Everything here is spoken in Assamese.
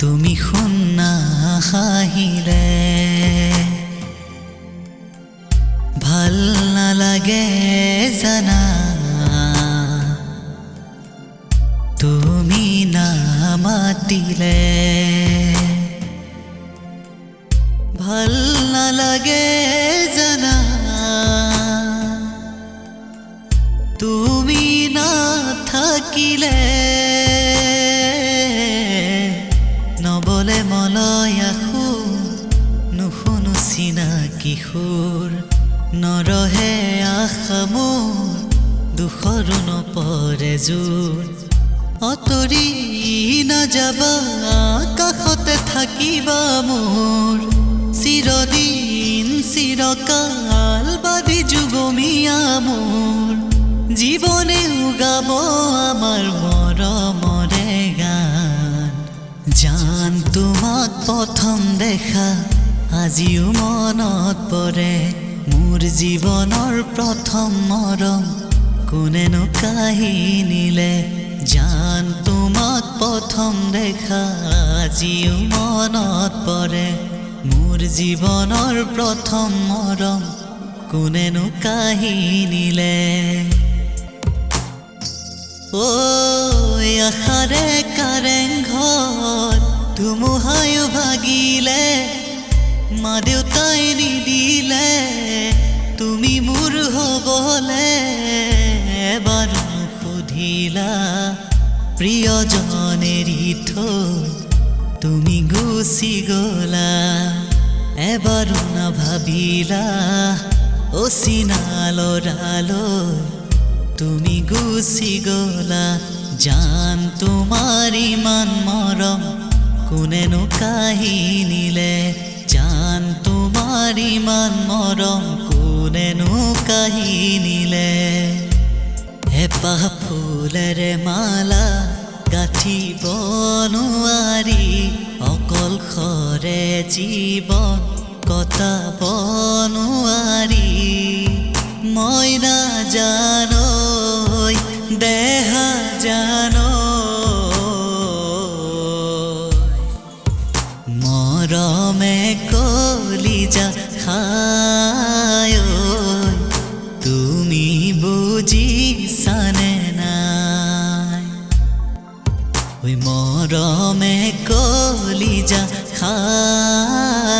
তুমি শুনা হাহিলে ভাল নালাগে জানা তুমি নামাতিলে ভাল নালাগে জানা তুমি নাথাকিলে নবলে মলয়া নুশুনো চিনাকি সুৰ নৰহে আশা মোৰ দুখৰো নপৰে জোৰ অতৰি নাযাবা কাষতে থাকিবা মোৰ চিৰদিন চিৰকাল বাদি যুগমীয়া মোৰ জীৱনে উগাব আমাৰ মৰমৰে গান জান তোমাক প্ৰথম দেখা আজিও মনত পৰে মোৰ জীৱনৰ প্ৰথম মৰম কোনেনো কাহিনীলে জান তোমাক প্ৰথম দেখা আজিও মনত পৰে মোৰ জীৱনৰ প্ৰথম মৰম কোনেনো কাহিনীলে ঐ আশাৰে কাৰেংঘৰ ধুমুহায়ো ভাগিলে মা দেউতাই নিদিলে তুমি মোৰ হ'বলে এবাৰ নুসুধিলা প্ৰিয়জন এৰি থৈ তুমি গুচি গলা এবাৰো নাভাবিলা অচিনা ল'ৰালৈ তুমি গুচি গলা জান তোমাৰ ইমান মৰম কোনেনো কাহিনীলে জান তোমাৰ ইমান মৰম কোনেনো কাহিনীলে এপাহ ফুলেৰে মালা গাঁঠিব নোৱাৰি অকলশৰে জীৱন কটাব নোৱাৰি মই নাজানৈ দেহা জানৈ মৰমে কলিজা খায় তুমি বুজিছানে নাই ঐ মৰমে কলিজা খায়